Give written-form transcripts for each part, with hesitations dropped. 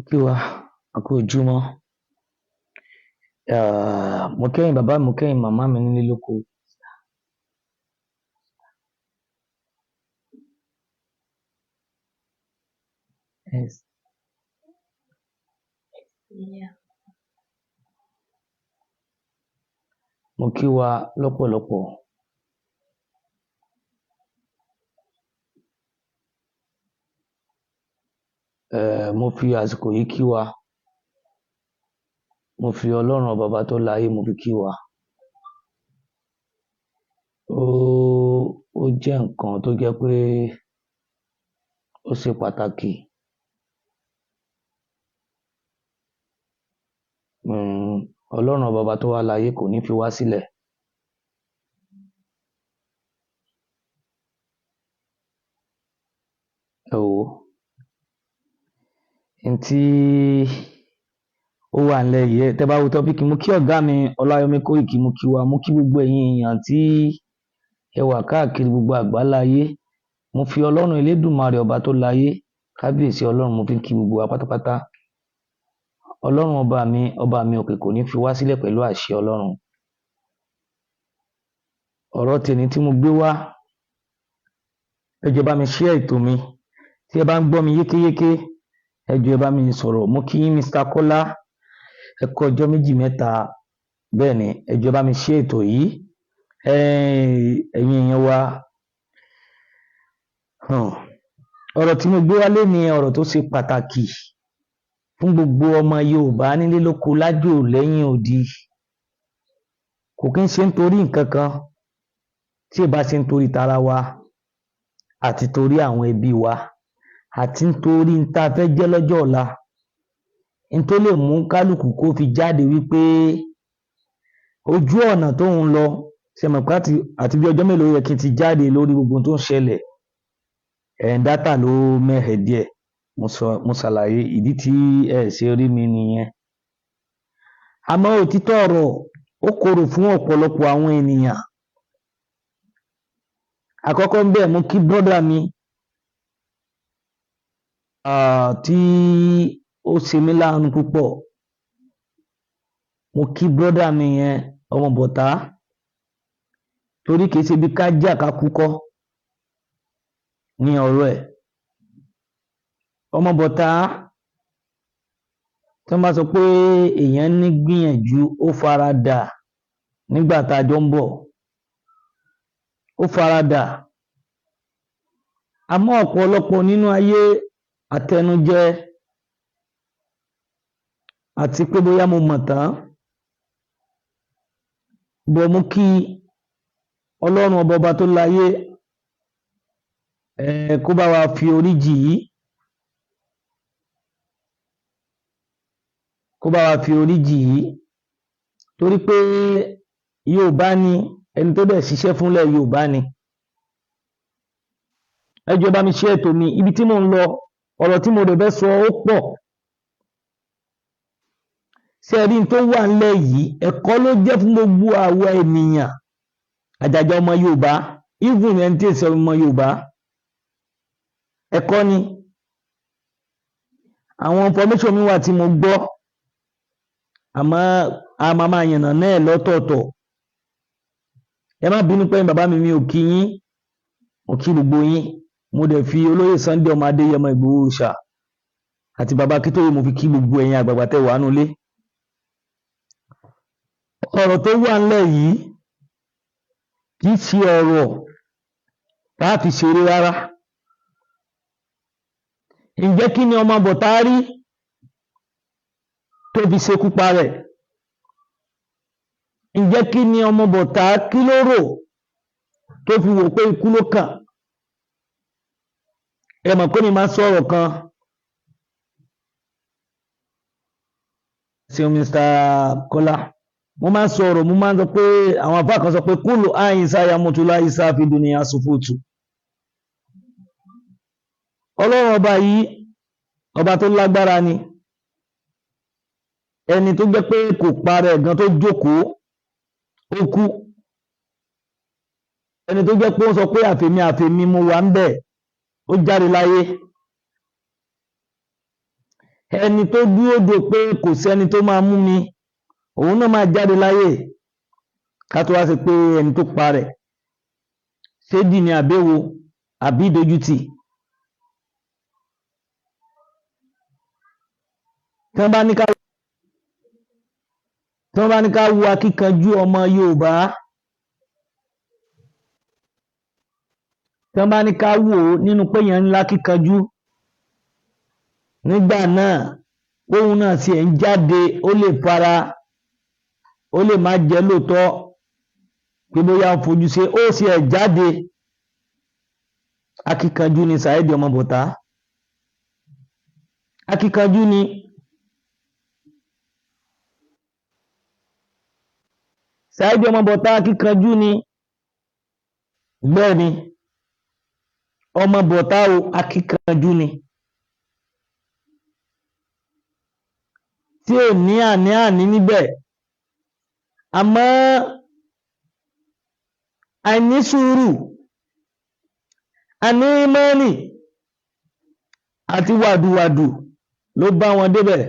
kí wa a kú ojúmọ́. Mo kẹ́yìn bàbá mi, mo kẹ́yìn màmá mi nílé lóko. Mo kí wa lọ́pọ̀lọpọ̀. Mo fi àsìkò yìí kí wa. Mo fi Ọlọ́run ọba tó láyé mo fi kí wa. Ó jẹ́ nǹkan tó jẹ́ pé ó ṣe pàtàkì. Ọlọ́run ọba tó wà láyé kò ní fi wá sílẹ̀. Ẹ wò ó. Ntí ó wà nílẹ̀ yìí, tẹ́ bá wo tọ́píìkì, mo kí ọ̀gá mi Ọláyọmí Kóìkì, mo kí wa, mo kí gbogbo ẹ̀yin èèyàn tí ẹ wà káàkiri gbogbo àgbáláyé. Mo fi Ọlọ́run Elédùmarè ọba tó láyé, kábíyèsí Ọlọ́run, mo fi kí gbogbo wa pátápátá. Ọlọ́run ọba mi òkè kò ní fi wá sílẹ̀ pẹ̀lú àṣẹ Ọlọ́run. Ọ̀rọ̀ tèmi tí mo gbé wá, ẹ jọ̀ọ́ bá mi share ètò mi. Tí ẹ bá ń gbọ́ mi yékéyéké, ẹ jọ̀ọ́ ẹ bá mi sọ̀rọ̀. Mo kí yín Mr. Kọ́lá, ẹ kú ọjọ́ méjì mẹ́ta. Bẹ́ẹ̀ ni, ẹ jọ̀ọ́ ẹ bá mi share ètò yìí. Ẹ̀yin èèyàn wa, ọ̀rọ̀ tí mo gbé wá lénìí ọ̀rọ̀ tó ṣe pàtàkì fún gbogbo ọmọ Yorùbá nílé lóko lájò lẹ́yìn odi. Kò kí ń ṣe nítorí nǹkan kan, tí ì bá ṣe nítorí tara wa àti torí àwọn ẹbí wa àti nítorí n tá fẹ́ jẹ́ lọ́jọ́ ọ̀la. N tó lè mú kálukú kó fi jáde wípé ojú ọ̀nà tó ń lọ, ṣe mọ̀ pé àti bí ọjọ́ mélòó yẹ kí n ti jáde lórí gbogbo tó ń ṣẹlẹ̀. Dátà ló mẹ́hẹ̀ díẹ̀. Mo ṣàlàyé ìdí tí ẹ ṣe rí mi nìyẹn. Àmọ́ òtítọ́ ọ̀rọ̀ ó korò fún ọ̀pọ̀lọpọ̀ àwọn ènìyàn. Àkọ́kọ́ ń bẹ̀, mo kí brọ́dà mi tí ó ṣe mí láàánú púpọ̀. Mo kí brọ́dà mi yẹn, ọmọ bọ̀tá, torí kìí ṣe bí ká jà ká kú kọ́ ní ọ̀rọ̀ ẹ̀. Ọmọ bọ̀tá, tí wọ́n bá sọ pé èèyàn ní gbìyànjú, ó faradà nígbà tá a jọ ń bọ̀. Ó faradà. Àmọ́ ọ̀pọ̀lọpọ̀ nínú ayé àtẹnujẹ àti pé bóyá mo mọ̀ tán. Bọ̀ mo kí Ọlọ́run ọba tó láyé, kó bá wa fi orí jì í. Kó bá wa fi orí jì í. Torí pé Yorùbá ni, ẹni tó dẹ̀ ṣiṣẹ́ fúnlẹ̀ Yorùbá ni. Ẹ jọ̀ọ́ bá mi share ètò mi. Ibi tí mò ń lọ, ọ̀rọ̀ tí mo dẹ̀ fẹ́ sọ ó pọ̀. Ṣé ẹ rí n tó wà nílẹ̀ yìí, ẹ̀kọ́ ló jẹ́ fún gbogbo àwa ènìyàn. Àjàjà ọmọ Yorùbá, even ẹni tí èsì ọmọ Yorùbá. Ẹ̀kọ́ ni. Àwọn information mi wà tí mo gbọ́. Àmọ́ a máa yànnà náà lọ́tọ̀ọ̀tọ̀. Ẹ má bínú pé bàbá mi ò kí yín. Mo kí gbogbo yín. Mo dẹ̀ fi olóyè Sunday ọmọ Adéyẹmọ Ìgbòho Òòṣà àti bàbá Akíntóyè mo fi kí gbogbo ẹ̀yin àgbààgbà tẹ́ wà nulé. Ọ̀rọ̀ tó wà nílẹ̀ yìí kì í ṣe ọ̀rọ̀ tá a fi ṣeré rárá. Ǹjẹ́ kí ni ọmọ bọ̀tá rí tó fi ṣekú pa rẹ̀? Ǹjẹ́ kí ni ọmọ bọ̀tá kí ló rò tó fi wò pé ikú ló kàn? Ẹ mọ̀ pé mi máa ń sọ̀rọ̀ kan. Ṣé Mr. Kọ́lá? Mo máa ń sọ̀rọ̀, mo máa ń sọ pé àwọn àfáà kan sọ pé kúlù àyínsá yamutula isa fi dunya sufutu. Ọlọ́run ọba yìí, ọba tó lágbára ni. Ẹni tó jẹ́ pé kò parẹ́ gan tó jókòó, ó kú. Ẹni tó jẹ́ pé ó sọ pé àfèmí mo wà ń bẹ̀, ó jáde láyé. ẹni tó dúró de pé kò sẹ́ni tó máa mú mi òun náà máa jáde láyé ká tó wá sí pé ẹni tó pa rẹ̀ ṣédì ni àbẹ́wò àbí ìdójútì. tí wọ́n bá ní ká wo akíkanjú ọmọ Yorùbá, tí wọ́n bá ní ká wò ó nínú pé èèyàn ńlá kíkanjú nígbà náà òun náà sì ń jáde, ó lè fara, ó lè má jẹ́ lóòótọ́ pé bóyá ń fojú ṣe, ó sì ẹ̀ jáde. Akíkanjú ni Saheed ọmọ Bọ̀tá, akíkanjú ni. Saheed ọmọ Bọ̀tá akíkanjú ni, bẹ́ẹ̀ ni ọmọ Bọ̀tá o akíkanjú ni, tí ò ní àní-àní níbẹ̀. Àmọ́ àìní sùúrù, àní ìmánì àti wàdùwàdù ló bá wọn débẹ̀.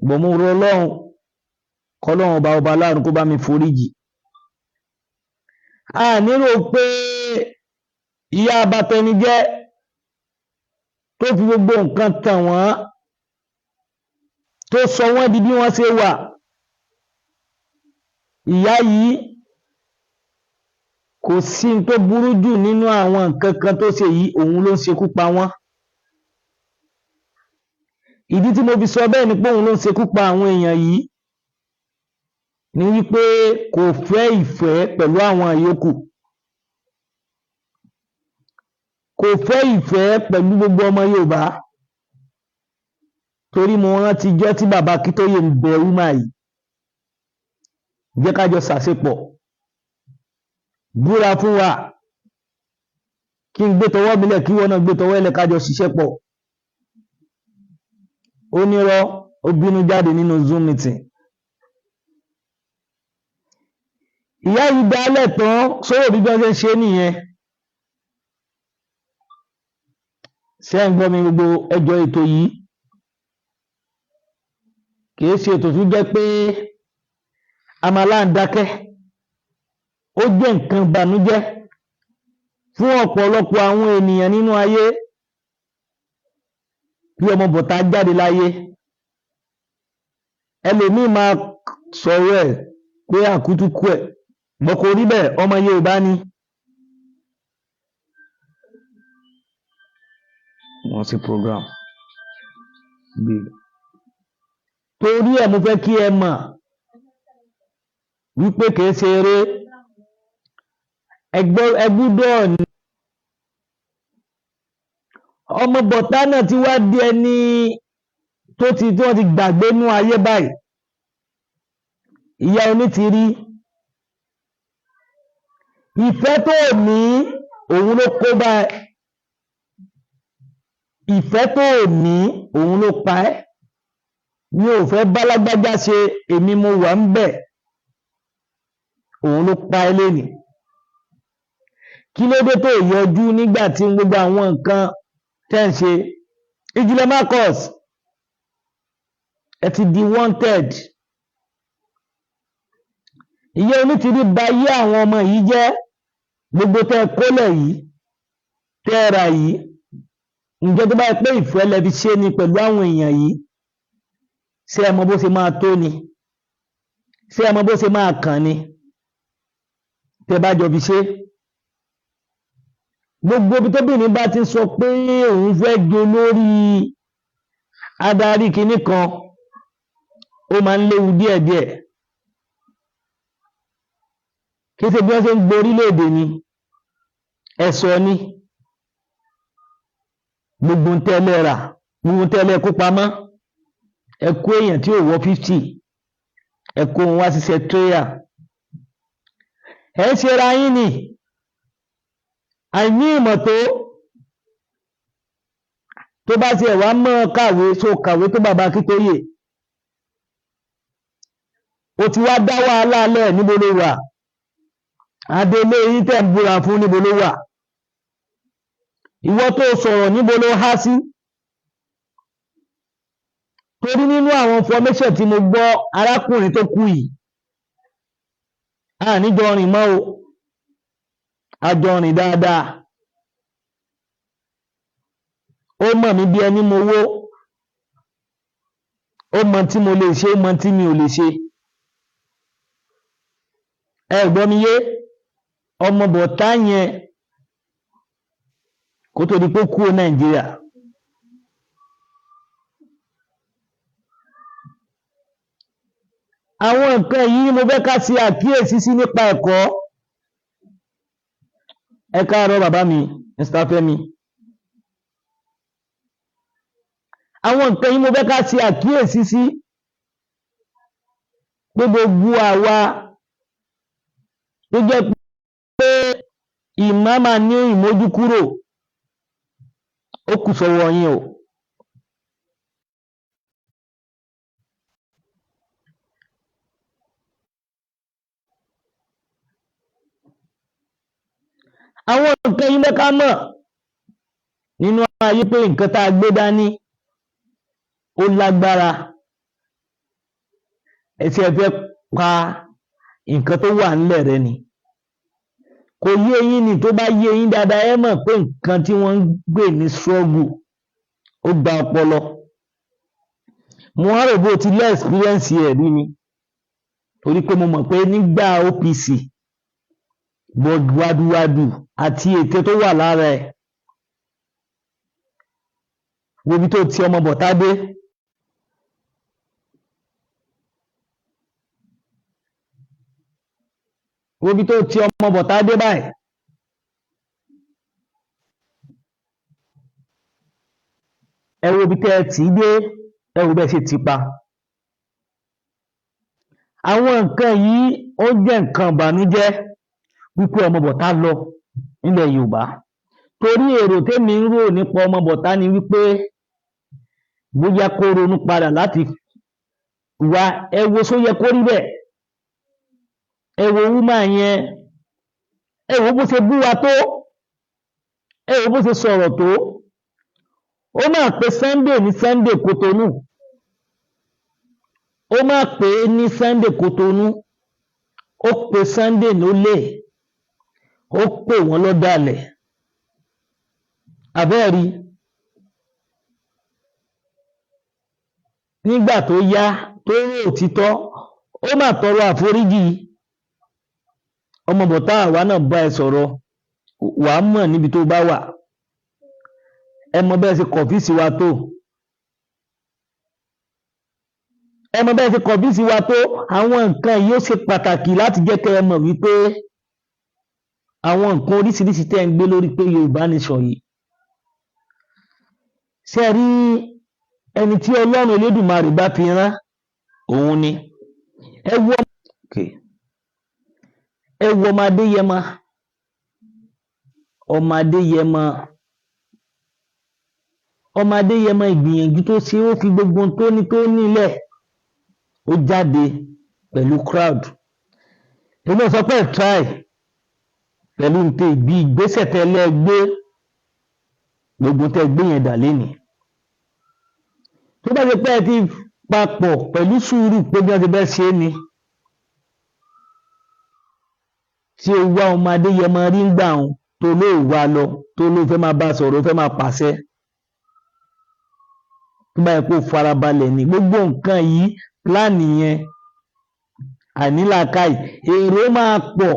Gbọ̀mú rọ Ọlọ́run, kọ́lọ́run ọba aláàánú kó bá mi foríjì. A nírò pé ìyá abatẹnijẹ́ tó fi gbogbo nǹkan tàn wọ́n, tó sọ wọ́n di bí wọ́n ṣe wà, ìyá yìí kò sí tó burú jù nínú àwọn nǹkan kan tó ṣe yìí, òun ló ń ṣekú pa wọ́n. Ìdí tí mo fi sọ bẹ́ẹ̀ ni pé òun ló ń ṣekú pa àwọn èèyàn yìí ni wípé kò fẹ́ ìfẹ́ pẹ̀lú àwọn ìyókù, kò fẹ́ ìfẹ́ pẹ̀lú gbogbo ọmọ Yorùbá. Torí mo rántí jọ́ tí bàbá Akíntóyè ń bẹ wúmà yìí, jẹ́ ká jọ ṣàṣepọ̀, búra fún wa, kí n gbé tọwọ́ mi lẹ̀ kí wọ́n náà gbé tọwọ́ ẹlẹ̀ ká jọ ṣiṣẹ́ pọ̀. Ó nírọ́, ó bínú jáde nínú Zoom meeting. Ìyá yìí dálẹ̀ tán sọ̀rọ̀ bí wọ́n ṣe ń ṣe nìyẹn. Ṣé ń gbọ́ mi gbogbo ẹjọ́ ètò yìí? Kìí ṣe ètò tó jẹ́ pé àmàlà ń dákẹ́. Ó jẹ́ nǹkan ìbànújẹ́ fún ọ̀pọ̀lọpọ̀ àwọn ènìyàn nínú ayé bí ọmọ Bọ̀tá jáde láyé. Ẹlòmíì máa sọ̀rọ̀ ẹ̀ pé àkútúkú ẹ̀, bọ́ kò rí bẹ́ẹ̀, ọmọ Yorùbá ni. Wọ́n sí program gbé. Torí ẹ̀ mo fẹ́ kí ẹ mọ̀ wípé kìí ṣe eré. Ẹ gbọ́dọ̀ ní ọmọ Bọ̀tá náà ti wá di ẹni tó ti wọ́n ti gbàgbé nú ayé báyìí. Ìyá Onítìrí, ìfẹ́ tó ní òun ló kó bá ẹ, ìfẹ́ tó ní òun ló pa ẹ́. Mi ò fẹ́ bá lágbájá ṣe, èmi mo wà ń bẹ̀, òun ló pa ẹ́ lénìí. Kí ló dé tó yọjú nígbà tí gbogbo àwọn nǹkan tẹ́ ń ṣe? Ìjìnlẹ̀ Marcus, ẹ ti di wanted. Ìyá Onítìrí bà yé àwọn ọmọ yìí jẹ́, gbogbo tẹ́ kólẹ̀ yìí, tẹ́ ra yìí. Ǹjẹ́ tó bá pé ìfẹ́ lẹ fi ṣe ni pẹ̀lú àwọn èèyàn yìí, ṣé ẹ mọ bó ṣe máa tó ni? Ṣé ẹ mọ bó ṣe máa kàn ni tẹ́ bá jọ fi ṣe? Gbogbo ibi tóbìnrin bá ti sọ pé òun fẹ́ jẹ lórí adarí kinní kan, ó máa ń léwu díẹ̀díẹ̀. Kí ṣe bí wọ́n ṣe ń gbé orílẹ̀-èdè ni, ẹ̀sọ́ ni. Gbogbo ń tẹ́lẹ̀ rà, gbogbo ń tẹ́lẹ̀ kó pamọ́. Ẹ kó èèyàn tí ò wọ 50, ẹ kó wọn wá sí secretariat. Ẹ ń ṣe ra yín ni, àìní ìmọ̀ tó bá ti ẹ̀wà mọ́ kàwé, so kàwé tó bàbá Akíntóyè. Ó ti wá dá wàhálà lẹ̀, níbo ló wà? Adélé yín tẹ̀ ń búra fún, níbo ló wà? Ìwọ tó sọ̀rọ̀ níbo ló há sí? torí nínú àwọn information tí mo gbọ́ arákùnrin tó kú yìí níjọ rìn mọ́ o, àjọ rìn dáadáa, ó mọ̀ mí bí ẹni mo wó, ó mọ tí mo lè ṣe, ó mọ tí mi ò lè ṣe. ẹ gbọ́ mi yé, ọmọ bọ̀tá yẹn kó tó di pé ó kúrò Nàìjíríà, àwọn nǹkan yìí mo fẹ́ ká ṣe àkíyèsí sí nípa ẹ̀kọ́. ẹ káàárọ̀ bàbá mi Mr. Fẹ́mi. àwọn nǹkan yìí mo fẹ́ ká ṣe àkíyèsí sí pé gbogbo àwa tó jẹ́ pé ìmáàmà ní ìmójúkúrò ó kù sọ́wọ́ yín o. àwọn nǹkan yìí mẹ́ka mọ̀ nínú ayé pé nǹkan tá a gbé dání ó lágbára. ẹ̀sẹ̀ ẹ fẹ́ pa nǹkan tó wà nílẹ̀ rẹ ni, kò yé yín ni, tó bá yé yín dáadáa ẹ mọ̀ pé nǹkan tí wọ́n ń gbé ní struggle ó gba ọpọlọ. mo wá rò bó ti lé experience ẹ̀ rí ni, torí pé mo mọ̀ pé nígbà OPC wàdùwàdù àti ète tó wà lára ẹ̀, wo bí tó ti ọmọ bọ̀tá dé. wo bí tó ti ọmọ bọ̀tá dé báyìí. ẹ wo bí tẹ́ ẹ tì í dé, ẹ wo bẹ́ẹ̀ ṣe tì pa. àwọn nǹkan yìí ó jẹ́ nǹkan ìbànújẹ́ wípé ọmọ bọ̀tá lọ nílẹ̀ Yorùbá, torí èrò tèmi ń rò nípa ọmọ bọ̀tá ni wípé bóyá kó ronú padà láti wá. ẹ wo só yẹ kó rí bẹ́ẹ̀, ẹ wo wúmà yẹn, ẹ wo bó ṣe bú wa tó, ẹ wo bó ṣe sọ̀rọ̀ tó. ó máa pe Sunday ní Sunday Kotonu, ó máa pè é ní Sunday Kotonu, ó pe Sunday lólè, ó pè wọ́n lọ́dàlẹ̀. àbẹ́ẹ̀rí, nígbà tó yá tó rí òtítọ́ ó máa tọrọ àforíjì. ọmọ bọ̀tá àwa náà bá ẹ sọ̀rọ̀, wàá mọ̀ níbi tó bá wà. ẹ mọ bẹ́ẹ̀ ṣe kọ̀fíìsì wa tó, ẹ mọ bẹ́ẹ̀ ṣe kọ̀fíìsì wa tó. àwọn nǹkan yìí ó ṣe pàtàkì láti jẹ́ kẹ́ ẹ mọ̀ wípé àwọn nǹkan oríṣiríṣi tẹ́ ń gbé lórí pé Yorùbá nation yìí, ṣe rí ẹni tí Ọlọ́run Elédùmarè bá fi rán òun ni. ẹ wo ọmọ Adéyẹmọ, ọmọ Adéyẹmọ ìgbìyànjú tó ṣe, ó fi gbogbo tó nílẹ̀ ó jáde pẹ̀lú crowd. èmi ò sọ pé try pẹ̀lú nǹkan ìbí ìgbésẹ̀ tẹ́lẹ̀ gbé, gbogbo tẹ́ gbé yẹn dà lénìí. tó bá ṣe pé ẹ ti papọ̀ pẹ̀lú sùúrù pé bí wọ́n ti bẹ́ẹ̀ ṣe é ni, tí ó wá ọmọ Adéyẹmọ rí ń gbà wọn tó ló wà lọ, tó ló fẹ́ máa bá sọ̀rọ̀, fẹ́ máa pàṣẹ. tó bá yẹ kó farabalẹ̀ ní gbogbo nǹkan yìí, pláàni yẹn àìnílàákàyè, èrò máa pọ̀,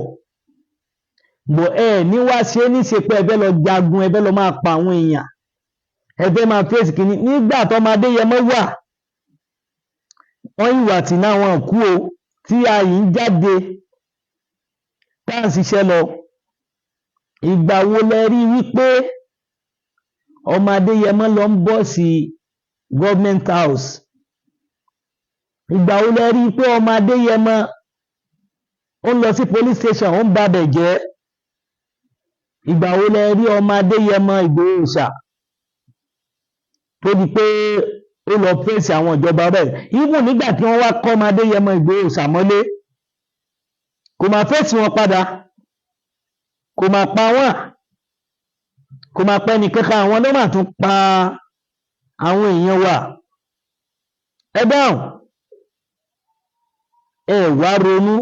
bọ̀ ẹ ní wá ṣe é níṣe pé ẹ fẹ́ lọ jagun, ẹ fẹ́ lọ máa pa àwọn èèyàn, ẹ fẹ́ máa fèsì kìíní. nígbà tó ọmọ Adéyẹmọ wà, wọ́n ìwà tì náà wọn kú o, tí ayì ń jáde tá à ń ṣiṣẹ́ lọ. ìgbà wo lẹ rí wípé ọmọ Adéyẹmọ lọ ń bọ́ sí government house? ìgbà wo lẹ rí pé ọmọ Adéyẹmọ ó ń lọ sí police station, ó ń babẹ̀ jẹ́? ìgbà wo lẹ rí ọmọ Adéyẹmọ Ìgbòho Òòṣà tó di pé ó lọ fèsì àwọn ìjọba bẹ́ẹ̀? even nígbà tí wọ́n wá kọ́ ọmọ Adéyẹmọ Ìgbòho Òòṣà mọ́lé, kò máa fèsì wọn padà, kò máa pa wọ́n, kò máa pẹ́ ní kankan. àwọn ló máa tún pa àwọn èèyàn wa. ẹ dáhùn, ẹ wá ronú,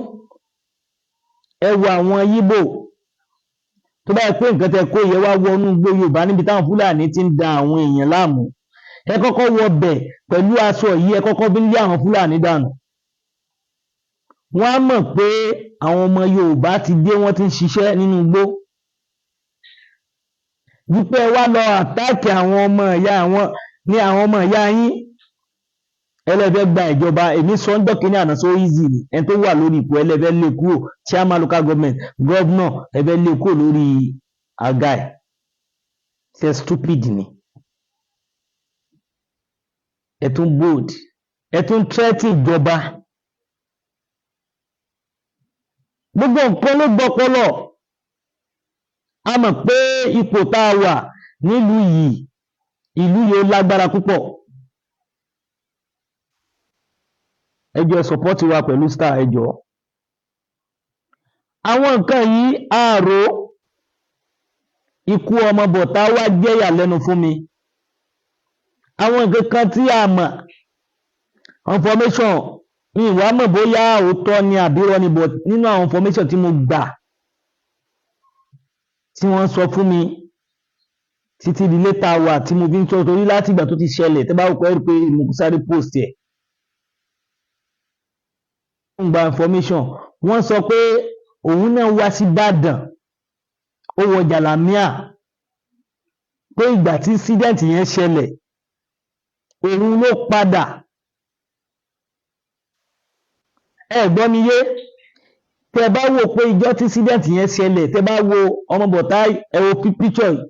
ẹ wo àwọn Yíbò tó bá yẹ pé nǹkan tẹ kó yẹ wá wọnú gbó Yorùbá níbi táwọn Fúlàní ti ń da àwọn èèyàn láàmú, ẹ kọ́kọ́ wọ bẹ̀ pẹ̀lú aṣọ yìí, ẹ kọ́kọ́ bí lé àwọn Fúlàní dànù. Wọ́n á mọ̀ pé àwọn ọmọ Yorùbá ti dé, wọ́n ti ń ṣiṣẹ́ nínú igbó. Wípé ẹ wá lọ àtáàkì àwọn ọmọ ìyá àwọn ní àwọn ọmọ ìyá yín, ẹlẹ́fẹ́ gba ìjọba. Èmi sọ ń dọ́kínní àná so easy ni, ẹni tó wà lórí ipò ẹlẹ́fẹ́ lé kúrò, chairman local government, governor ẹfẹ́ lé kúrò lórí àga ẹ̀. Ṣe stupid ni. Ẹ tún bold, ẹ tún threaten ìjọba. Gbogbo nǹkan ló gbọ́pọlọ. A mọ̀ pé ipò tá a wà nílùú yìí, ìlú yìí ó lágbára púpọ̀. Ẹ jọ̀ọ́ support wa pẹ̀lú star, ẹ jọ̀ọ́. Àwọn nǹkan yìí àárò ikú ọmọ bọ̀tá wá jẹ́ ìyàlẹ́nu fún mi. Àwọn nǹkan kan tí a mọ̀, information mi ìwà mọ̀ bóyá òótọ́ ni àbí irọ́ ni, but nínú àwọn information tí mo gbà tí wọ́n sọ fún mi títí di létà wà tí mo fi ń sọ, torí láti ìgbà tó ti ṣẹlẹ̀ tẹ́ bá wò pé mo sáré post ẹ̀. Wọ́n gba information, wọ́n sọ pé òun náà wá sí Ìbàdàn, ó wọ jàlámíà, pé ìgbà tí incident yẹn ṣẹlẹ̀ òun ló padà. Ẹ gbọ́ mi yé, tẹ́ bá wò pé ìjọ́ tí incident yẹn ṣẹlẹ̀, tẹ́ bá wo ọmọ bọ̀tá ẹ wo picture yìí,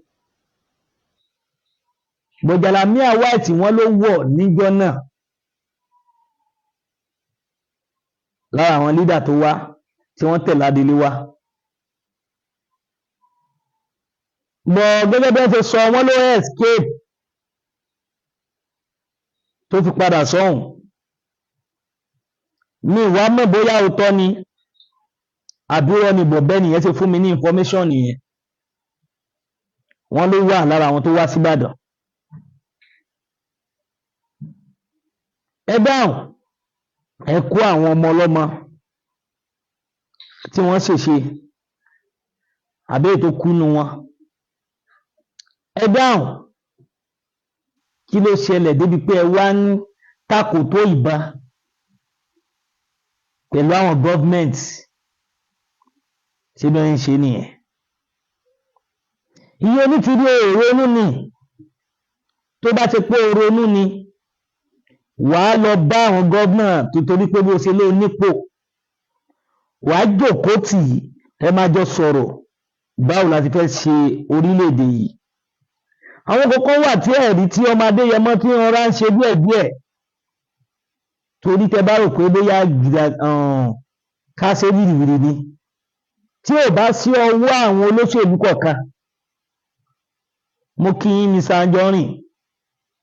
jàlámíà white wọ́n ló wọ̀ níjọ́ náà. Lára àwọn leader tó wá tí wọ́n tẹ̀lé Adélé wá. Gẹ́gẹ́ bí wọ́n ṣe sọ, wọ́n ló escape tó fi padà sọ́hùn. Mi ìwà mọ̀ bóyá òótọ́ ni àbí irọ́ ni, bọ̀bẹ́ nìyẹn ṣe fún mi ní information nìyẹn. Wọ́n ló wà lára àwọn tó wá sí Ìbàdàn. Ẹ dáhùn, ẹ kó àwọn ọmọ ọlọ́mọ tí wọ́n ṣèṣe àbí ètò kúnú wọn. Ẹ dáhùn, kí ló ṣẹlẹ̀ débi pé ẹ wá ń takò tó ìbọn pẹ̀lú àwọn government? Ṣé bí wọ́n ń ṣe nìyẹn? Iye onítìrí òrónú ni, tó bá ṣe pé òrónú ni, wàá lọ bá àwọn gómìnà tó torí pé bó ṣe lé onípò, wàá jókòó tì í, ẹ máa jọ sọ̀rọ̀ báwo la ti fẹ́ ṣe orílẹ̀-èdè yìí. Àwọn kọ̀ọ̀kan wà tí ẹ̀rí tí ọmọ Adéyẹmọ tí wọ́n rá ń ṣe díẹ̀díẹ̀, torí tẹ bá rò pé bóyá ká ṣe wìrìwìrì ni, tí ò bá sí ọwọ́ àwọn olóṣèlú kọ̀ọ̀kan, mo kí yín ní Sanjọ́rìn,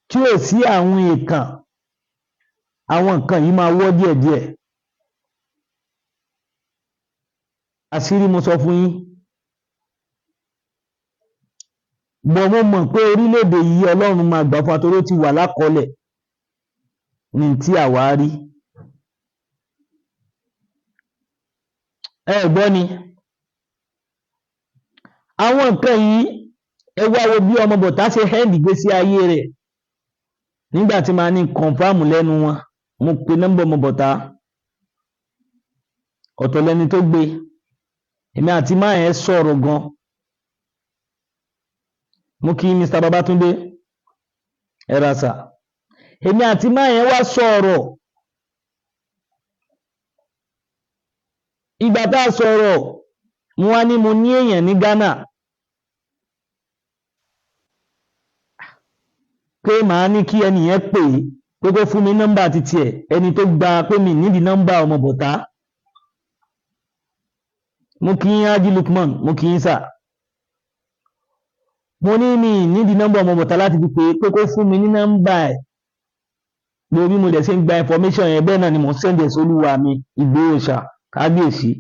tí ò sí àwọn èèkàn, àwọn nǹkan yìí máa wọ́ díẹ̀díẹ̀. Àṣírí mo sọ fún yín. Bọ̀ mo mọ̀ pé orílẹ̀-èdè yìí Ọlọ́run máa gbà fún wa, torí ó ti wà lákọọ́lẹ̀ ní tí àwa rí. Ẹ gbọ́ ni, àwọn nǹkan yìí ẹ wá wo bí ọmọ bọ̀tá ṣe hẹ́ndì ìgbésí ayé rẹ̀. Nígbà tí màá ní kọ̀ǹfàmù lẹ́nu wọn, mo pe nọ́mbà ọmọ bọ̀tá, ọ̀tọ̀ lẹni tó gbé. Èmi àti máa yẹn sọ̀rọ̀ gan. Mo kí Mr. Babatunde, ẹ ra sà. Èmi àti máa yẹn wá sọ̀rọ̀. Ìgbà tá a sọ̀rọ̀, mo wá ní mo ní èèyàn ní Ghana pé màá ní kí ẹnìyẹn pè é pé kó fún mi nọ́mbà títí ẹ̀, ẹni tó gba pé mi nídìí nọ́mbà ọmọ bọ̀tá. Mo kí yín Haji Lukman, mo kí yín sà. Mo ní mi nídìí nọ́mbà ọmọ bọ̀tá láti fi pé kó fún mi ní nọ́mbà ẹ̀. Lórí mo dẹ̀ ṣe ń gba information yẹn, bẹ́ẹ̀ náà ni mo ń send ẹ̀ sólúwa mi Ìgbòho ṣá kábíyèsí.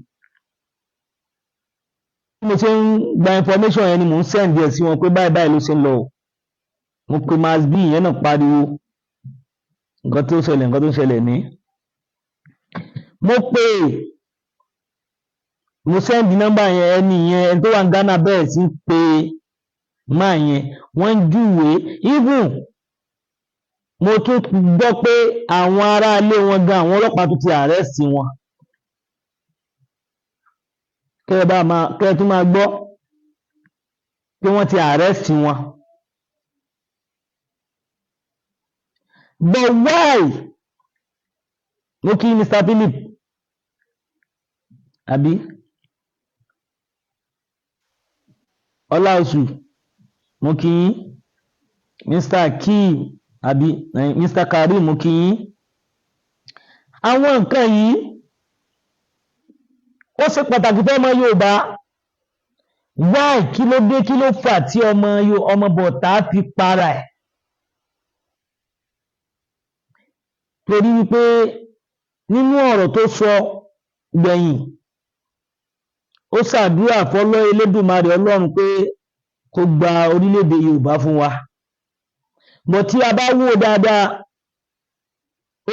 Bí mo ṣe ń gba information yẹn ni mo ń send ẹ̀ sí wọn pé báyìí báyìí ló ṣe ń lọ. Mo pe Mass B yẹn náà pariwo. nǹkan tó ṣẹlẹ̀ ní mo pè mo sẹ́ndì nọ́mbà yẹn ẹni tó wà ní Ghana bẹ́ẹ̀ sí pé máa yẹn wọ́n ń júwe even mo tún gbọ́ pé àwọn ará ilé wọn gan àwọn ọlọ́pàá tún ti arrest wọn kẹ́ ẹ tún máa gbọ́ pé wọ́n ti arrest wọn. But why? Mo kí Mr. Philip àbí Ọláoṣù mo kí yín Mr. Akeem àbí Mr. Karim mo kí yín. Àwọn nǹkan yìí ó ṣe pàtàkì fún ọmọ Yorùbá. Why? Kí ló dé kí ló fà tí ọmọ bọ̀tá fi para ẹ̀? Torí wípé nínú ọ̀rọ̀ tó sọ gbẹ̀yìn ó ṣàdúrà fọ́lọ́ Elédùmarè Ọlọ́run pé kó gba orílẹ̀-èdè Yorùbá fún wa. But tí a bá wò dáadáa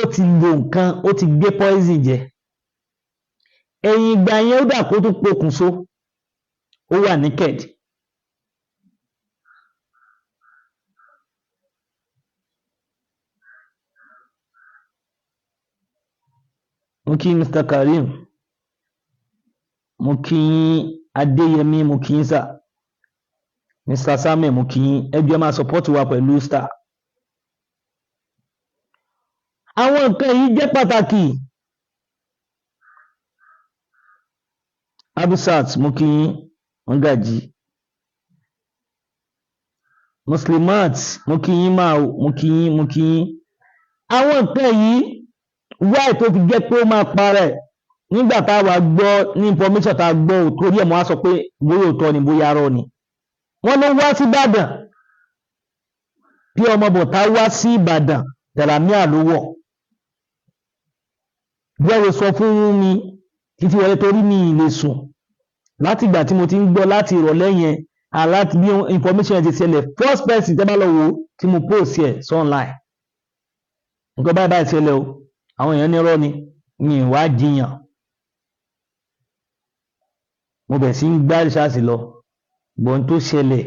ó ti lo nǹkan ó ti gbé poison jẹ. Ẹ̀yìn ìgbà yẹn ó dà kó tún pokùnso ó wà naked. Mo kí Mr. Karim mo kí Adéyẹmí mo kí sà Mr. Samuel mo kí ẹgbẹ́ máa support wa pẹ̀lú star. Àwọn nǹkan yìí jẹ́ pàtàkì. Abusat mo kí Ngaji Muslimat mo kí máa mo kí àwọn nǹkan yìí why tó fi jẹ́ pé ó máa parẹ́ nígbà tá a wà gbọ́ ní information tá a gbọ́ torí ẹ̀ mọ́ á sọ pé bóyá òótọ́ ni bóyá arọ́ ni. Wọ́n ló wá sí Ìbàdàn bí ọmọ bọ̀tá wá sí Ìbàdàn tẹ̀lámíà ló wọ̀. Bẹ́ẹ̀ sọ fún mi títí wọlé torí mi ì lè sùn láti ìgbà tí mo ti ń gbọ́ láti ìrọ̀lẹ́ yẹn láti bí information yẹn ti ṣẹlẹ̀ first person tẹ́ bá lọ wò tí mo post ẹ̀ sí online. Nǹkan báyìí ṣẹlẹ̀ o àwọn èèyàn ní irọ́ ni mi ì wá jiyàn. Mo bẹ̀ sí ń gbá ìṣàṣì lọ gbọ́n tó ṣẹlẹ̀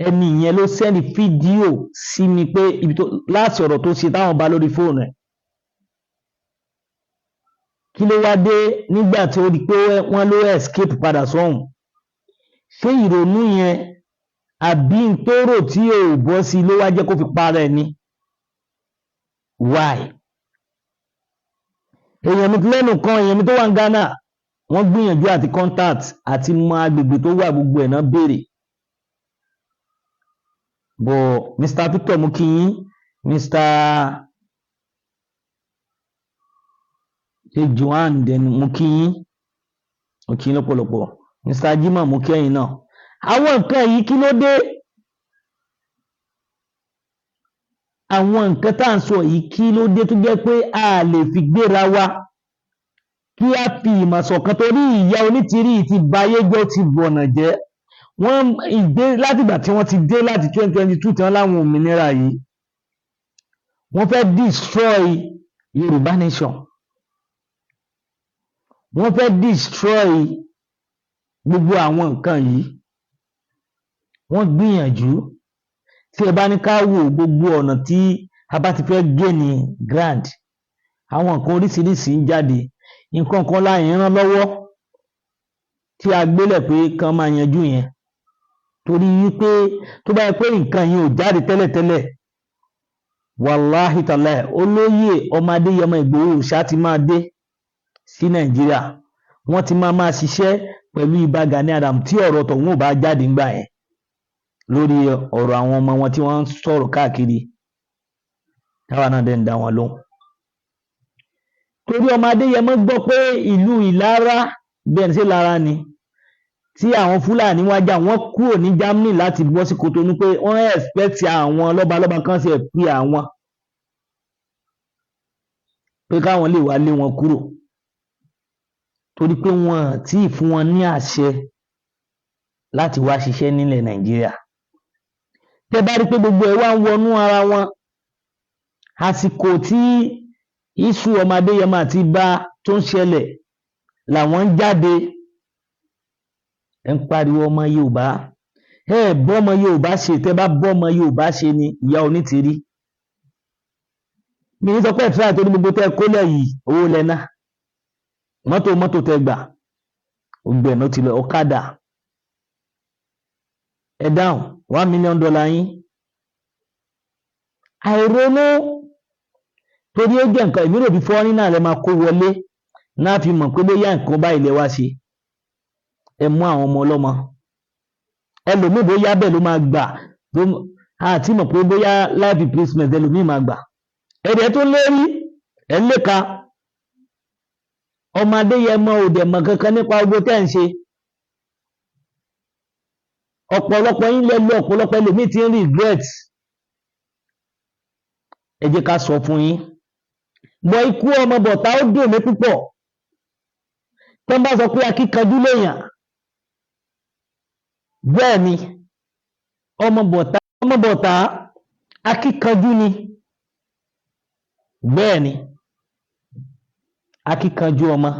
ẹni yẹn ló sẹ́ndì fídíò sí mi pé ibi tó láti ọ̀rọ̀ tó ṣe táwọn bá lórí fóònù ẹ̀. Kí ló wá dé nígbà tí ó di pé wọ́n ló escape padà sọ́hùn? Ṣé ìrònú yẹn àbí n tó rò tí ò bọ́ sí ló wá jẹ́ kó fi para ẹ̀ ni? Why? Èèyàn mi lẹ́nu kan èèyàn mi tó wà ní Ghana wọ́n gbìyànjú àti contact àti mọ agbègbè tó wà gbogbo ẹ̀ náà béèrè. But Mr. Victor mo kí yín Mr. Johan den mo kí yín lọ́pọ̀lọpọ̀ Mr. Jima mo kí ẹ̀yin náà. Àwọn nǹkan yìí kí ló dé? Àwọn nǹkan tá à ń sọ yìí kí ló dé tó jẹ́ pé a lè fi gbéra wa kí a fi ìmọ̀ ṣọ̀kan torí ìyá onítìrí ti bayé jẹ́ ti bọ̀nà jẹ́. Wọ́n látìgbà tí wọ́n ti dé láti 2022 tí wọ́n láwọn òmìnira yìí wọ́n fẹ́ destroy Yorùbá nation. Wọ́n fẹ́ destroy gbogbo àwọn nǹkan yìí. Wọ́n gbìyànjú tí ẹ bá ní ká wò gbogbo ọ̀nà tí a bá ti fẹ́ gain ground àwọn nǹkan oríṣiríṣi ń jáde nǹkan kan láyé rán lọ́wọ́ tí a gbélẹ̀ pé kán máa yanjú yẹn torí wípé tó bá yẹ pé nǹkan yìí ò jáde tẹ́lẹ̀tẹ́lẹ̀ wàláhì tàláhì olóyè ọmọ Adéyẹmọ Ìgbòho Òòṣà ti máa dé sí Nàìjíríà wọ́n ti máa ṣiṣẹ́ pẹ̀lú Ìbà Gani Adams tí ọ̀rọ̀ tọ̀hún ò bá jáde ńgbà yẹn lórí ọ̀rọ̀ àwọn ọmọ wọn tí wọ́n ń sọ̀rọ̀ káàkiri táwa náà dẹ̀ ń dá wọn lóhùn. Torí ọmọ Adéyẹmọ gbọ́ pé ìlú Ìlara bẹ́ẹ̀ sí Ìlara ni tí àwọn Fúlàní wájà wọ́n kúrò ní Germany láti bọ́ sí Kotonu pé wọ́n expect àwọn lọ́balọ́ba kan sì pé àwọn pé káwọn lè wá lé wọn kúrò torí pé wọ́n tí ì fún wọn ní àṣẹ láti wá ṣiṣẹ́ nílẹ̀ Nàìjíríà. Tẹ́ bá rí pé gbogbo ẹ̀ wá ń wọnú ara wọn àsìkò tí iṣu ọmọ Adéyẹmọ àti bá tó ń ṣẹlẹ̀ làwọn ń jáde ẹ ń pariwo ọmọ Yorùbá ẹ bọ́mọ Yorùbá ṣe tẹ́ bá bọ́mọ Yorùbá ṣe ni ìyá onítìrí mi ní sọ pé ẹ̀fẹ́ àti gbogbo tẹ́ kólẹ̀ yìí owó lẹ́nà mọ́tò tẹ́ gbà ògbẹ̀nà ti lọ ọ̀kadà ẹ dáhùn $1 million yín àìronú torí ó jẹ́ nǹkan ìmírò bí fọ́ọ́rí náà lẹ máa kó wọlé náà fi mọ̀ pé bóyá nǹkan bá ilẹ̀ wá ṣe ẹ mú àwọn ọmọ ọlọ́mọ ẹlòmíì bóyá bẹ́ẹ̀ ló máa gbà àti mọ̀ pé bóyá life replacement ẹlòmíì máa gbà ẹ̀rẹ̀ tó lérí ẹ̀ ń léka ọmọ Adéyẹmọ ò dẹ̀ mọ̀ kankan nípa ogbó tẹ́ ń ṣe ọ̀pọ̀lọpọ̀ yín lẹ́lu ọ̀pọ̀lọpọ̀ ẹlòmíì tí ń regret ẹ jẹ́ ká sọ fún yín bọ̀ ikú ọmọ bọ̀tá ó dùn mí púpọ̀ tẹ́ ń bá sọ pé akíkanjú lèèyàn bẹ́ẹ̀ ni ọmọ bọ̀tá akíkanjú ni bẹ́ẹ̀ ni akíkanjú ọmọ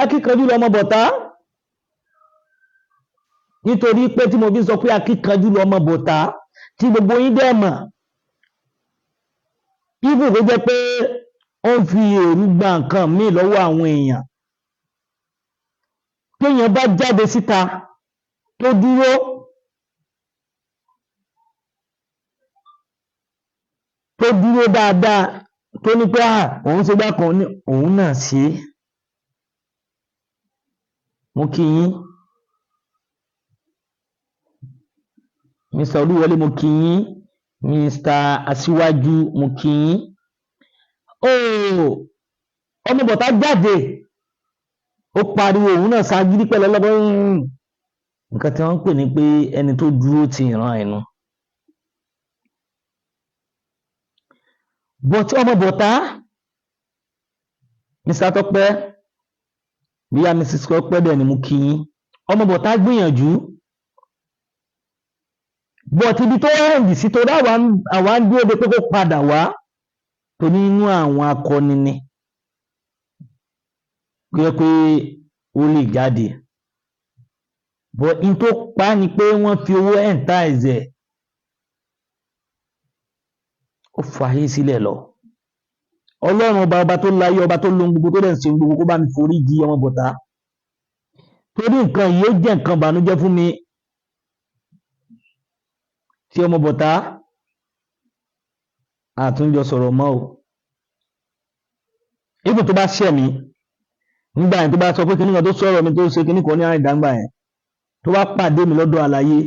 akíkanjú lọmọ bọ̀tá nítorí pé tí mo fi sọ pé akíkanjú lọmọ bọ̀tá tí gbogbo yín dẹ̀ mọ̀ ibù tó jẹ́ pé ó ń fi èrú gba nǹkan míì lọ́wọ́ àwọn èèyàn téèyàn bá jáde síta tó dúró dáadáa tó ní pé òun ṣe gbá kan ní òun náà ṣe é mo kí yín Mr. Olúwọlé mo kí yín Mr. Aṣíwájú mo kí yín ọmọ bọ̀tá jáde ó pariwo òun náà ṣagídí pẹ̀lú ọlọ́gbọ́n nǹkan tí wọ́n ń pè ní pé ẹni tó dúró ti ìran ẹnu but ọmọ bọ̀tá Mr. Tọ́pẹ́ bíyá Mrs. Tọ́pẹ́ dẹ̀ ni mo kí yín ọmọ bọ̀tá gbìyànjú but ibi tó ẹ̀ǹdì sí tó àwa ń dúró de pé kó padà wá tó nínú àwọn akọni ni pé ó lè jáde but in tó pa ni pé wọ́n fi owó ẹ̀ǹtà ẹ̀zẹ̀ ó fàáyé sílẹ̀ lọ ọlọ́run ọba tó láyé ọba tó lóhun gbogbo tó dẹ̀ ń ṣe gbogbo kó bá mi forí jì ọmọ bọ̀tá torí nǹkan yìí ó jẹ́ nǹkan ìbànújẹ́ fún mi tí ọmọ bọ̀tá àtúnjọ sọ̀rọ̀ mọ́ o ipò tó bá ṣẹ̀ mí nígbà yẹn tó bá sọ pé kíní kan tó sọ̀rọ̀ mi tó ṣe kíní kan ní àárín ìdáǹgbà yẹn tó bá pàdé mi lọ́dọ̀ àlàyé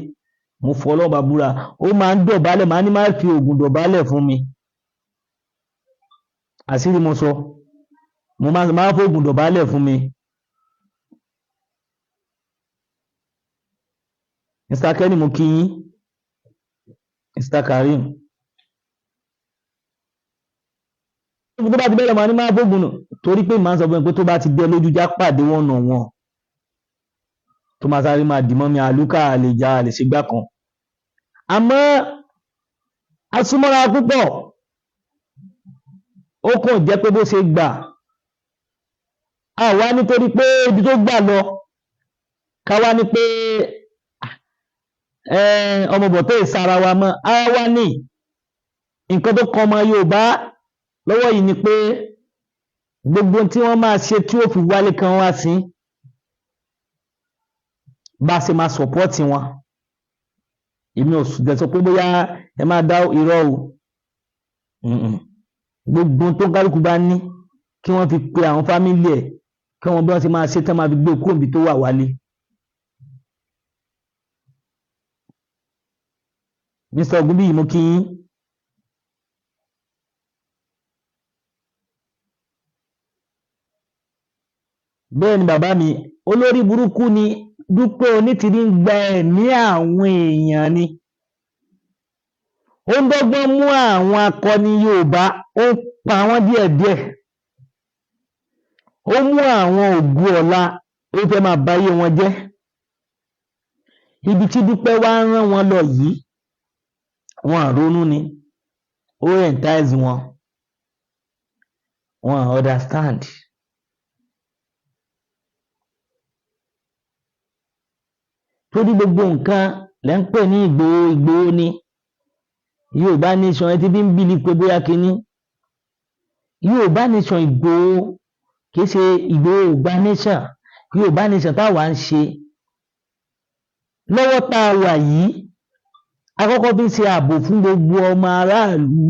mo fọ́ ọlọ́ọ̀bà búra ó máa ń dọ̀bálẹ̀ máa ní máa fi oògùn dọ̀bálẹ̀ fún mi àṣírí mo sọ mo máa fi oògùn dọ̀bálẹ̀ fún mi Mr. Kenny mo kí yín Mr. Karim tó bá ti bẹ̀rẹ̀ máa ní máa gbógun nù torí pé màá sọ fún ẹ pé tó bá ti bẹ́ lójú já pàdé wọ́n nà wọ́n tó máa sáré máa dìmọ́ mi àlùkà lè já lè ṣe gbá kan àmọ́ asúmọ́ra púpọ̀ ó kàn jẹ́ pé bó ṣe gbà àwa nítorí pé ibi tó gbà lọ káwa ní pé ọmọ bọ̀tẹ́ ìsara wa mọ́ àwa ní nǹkan tó kọ ọmọ Yorùbá lọ́wọ́ yìí ni pé gbogbo tí wọ́n máa ṣe tí ó fi wálé kan wá sí bá ṣe máa sọ̀pọ́ọ̀tì wọn èmi ò dẹ̀ sọ pé bóyá ẹ máa dá irọ́ o gbogbo tó kálukú bá ní kí wọ́n fi pe àwọn fámílì ẹ̀ kí wọ́n bí wọ́n ṣe máa ṣe tán máa fi gbé kúrò níbi tó wà wálé Mr. Ogunbiyi mo kí yín bẹ́ẹ̀ ni bàbá mi olórí burúkú ni Dúpẹ́ Onítìrí ń gba ẹ̀mí àwọn èèyàn ni ó ń dọ́gbọ́n mú àwọn akọni Yorùbá ó ń pa wọ́n díẹ̀díẹ̀ ó mú àwọn ògùn ọ̀la ó fẹ́ máa báyé wọn jẹ́ ibi tí Dúpẹ́ wá rán wọn lọ yìí wọn ronú ni ó entice wọn understand. Torí gbogbo nǹkan lẹ́ ń pè ní Ìgbòho ni Yorùbá nation ẹ ti bí ń bílí pé bóyá kínní Yorùbá nation Ìgbòho kìí ṣe Ìgbòho Ògbà nation Yorùbá nation táwa ń ṣe lọ́wọ́ tá a wà yìí akọ́kọ́ fi ń ṣe ààbò fún gbogbo ọmọ aráàlú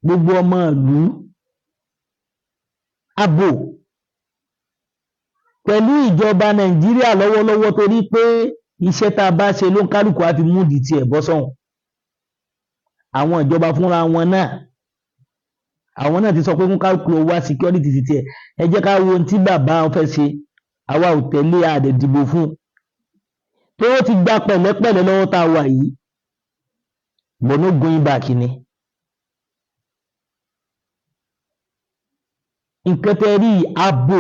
gbogbo ọmọ ìlú ààbò pẹ̀lú ìjọba Nàìjíríà lọ́wọ́lọ́wọ́ torí pé iṣẹ́ tá a bá ṣe ló ń kálukú á fi múdi tiẹ̀ bọ́ sọ́hùn. Àwọn ìjọba fúnra wọn náà àwọn náà ti sọ pé kún kálukú ló wá security ti tiẹ̀ ẹ jẹ́ ká wo ohun tí bàbá wọn fẹ́ ṣe àwa ò tẹ̀lé àdẹ̀ dìbò fún tó ti gba pẹ̀lẹ́pẹ̀lẹ́ lọ́wọ́ tá a wà yìí but no going back ni. Nǹkan tẹ́ rí ààbò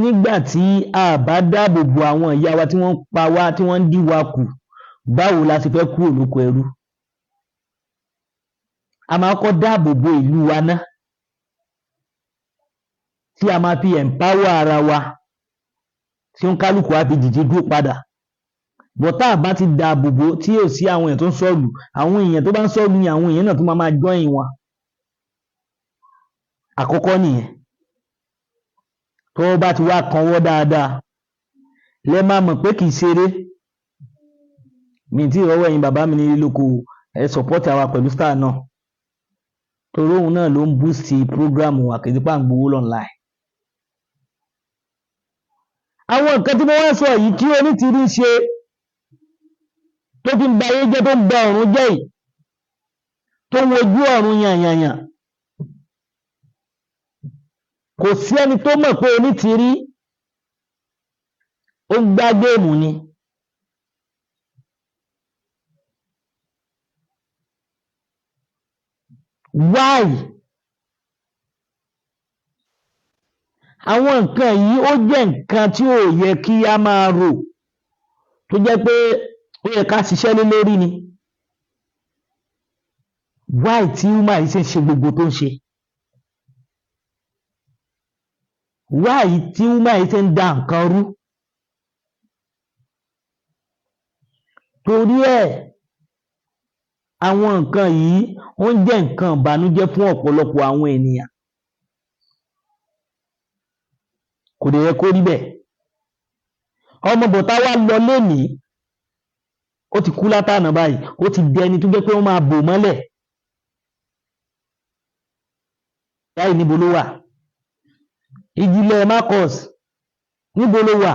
nígbà tí a bá dáàbò bo àwọn ìyá wa tí wọ́n ń pa wá tí wọ́n ń dí wa kù báwo la ṣe fẹ́ kúrò lóko ẹrú. A máa kọ́ dáàbò bo ìlú wa ná tí a máa fi empower ara wa tí ó ń kálukú á fi dìde dúró padà but tá a bá ti dáàbò bo tí yóò sí àwọn èèyàn tó ń sọ̀lù àwọn èèyàn tó bá ń sọ̀lù yẹn àwọn èèyàn náà tó máa join wọn. Àkọ́kọ́ nìyẹn tó bá ti wá kanwọ́ dáadáa lẹ́ máa mọ̀ pé kì í ṣeré mi tí ìrọwọ́ ẹ̀yin bàbá mi nílé lóko ẹ support àwa pẹ̀lú star náà torí òun náà ló ń boost program wa kì í ti pàǹgbówó online. Àwọn nǹkan tí mo wá sọ yìí kí Onítìrí ṣe tó fi ń ba ayé jẹ́ tó ń ba ọ̀run jẹ́ yìí tó ń wojú ọ̀run yànyànyàn kò sí ẹni tó mọ̀ pé Onítìrí ó ń gbá géèmù ni. Why? Àwọn nǹkan yìí ó jẹ́ nǹkan tí ò yẹ kí a máa rò tó jẹ́ pé ó yẹ ká ṣiṣẹ́ lé lórí ni. Why tí Umar yìí ṣe ń ṣe gbogbo tó ń ṣe? Why tí Umar yìí ṣe ń da nǹkan rú? Torí ẹ̀ àwọn nǹkan yìí ó ń jẹ́ nǹkan ìbànújẹ́ fún ọ̀pọ̀lọpọ̀ àwọn ènìyàn. Kò dẹ̀ yẹ kó rí bẹ́ẹ̀. Ọmọ bọ̀tá wa lọ lénìí ó ti kú látànà báyìí ó ti di ẹni tó jẹ́ pé wọ́n máa bò mọ́lẹ̀. Báyìí níbo ló wà? Ìjìnlẹ̀ Marcus níbo ló wà?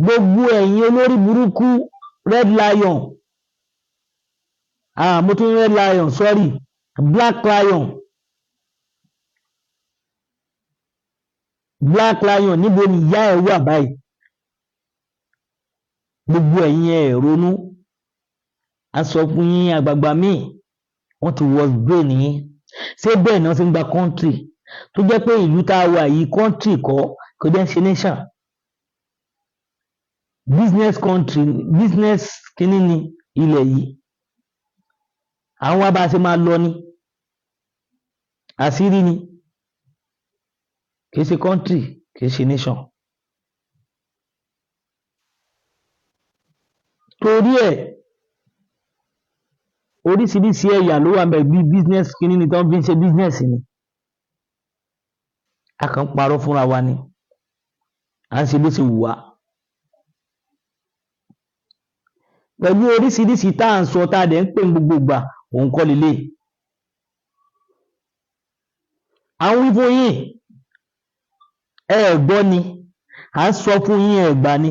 Gbogbo ẹ̀yin olórí burúkú Red Lion mo tún Red Lion sorry Black Lion níbo ni ìyá ẹ̀ wà báyìí? Gbogbo ẹ̀yin ẹ̀ ronú a sọ fún yín àgbààgbà míì wọ́n ti wọ brain yín ṣé bẹ́ẹ̀ náà ti ń gba country tó jẹ́ pé ìlú tá a wà yìí country kọ́ kò jẹ́ ṣe nation business country business kínní ni ilẹ̀ yìí àwọn abá ṣe máa lọ ní àṣírí ni kìí ṣe country kìí ṣe nation. Torí ẹ̀ oríṣiríṣi ẹ̀yà ló wà ńbẹ̀ bí business kínní ni tó ń fi ń ṣe business ni a kàn ń parọ́ fúnra wa ni à ń ṣe bó ṣe wù wá pẹ̀lú oríṣiríṣi tá à ń sọ tá a dẹ̀ ń pè ní gbogbo ìgbà òun kọ́ lélẹ̀. À ń wí fún yín ẹ gbọ́ ni à ń sọ fún yín ẹ gbà ni.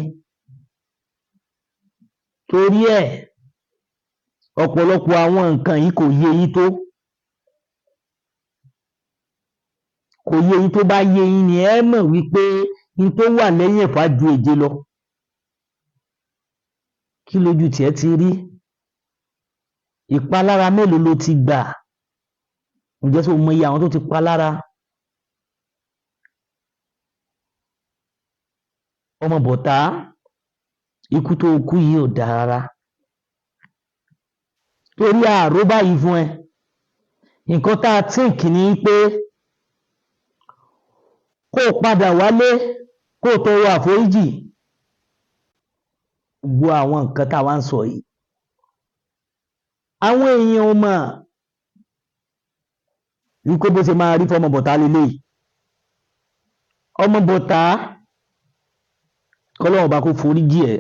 Torí ẹ̀ ọ̀pọ̀lọpọ̀ àwọn nǹkan yìí kò yé yín tó bá yé yín ni ẹ mọ̀ wípé n tó wà lẹ́yìn ẹ̀fà ju èje lọ. Kí lójú tiẹ̀ ti rí? Ìpalára mélòó ló ti gbà? Ǹjẹ́ tó mọ iye àwọn tó ti pa lára? Ọmọ bọ̀tá ikú tó kú yìí ò dáa rárá torí ààrò báyìí fún ẹ nǹkan tá a tíǹkì ni pé kó o padà wálé kó o tọrọ àforíjì gbogbo àwọn nǹkan tá a wá ń sọ yìí àwọn èèyàn ò mọ̀ wípé bó ṣe máa rí fọmọ bọ̀tá lélẹ́yìí ọmọ bọ̀tá kọ́lọ́run bá kó foríjì ẹ̀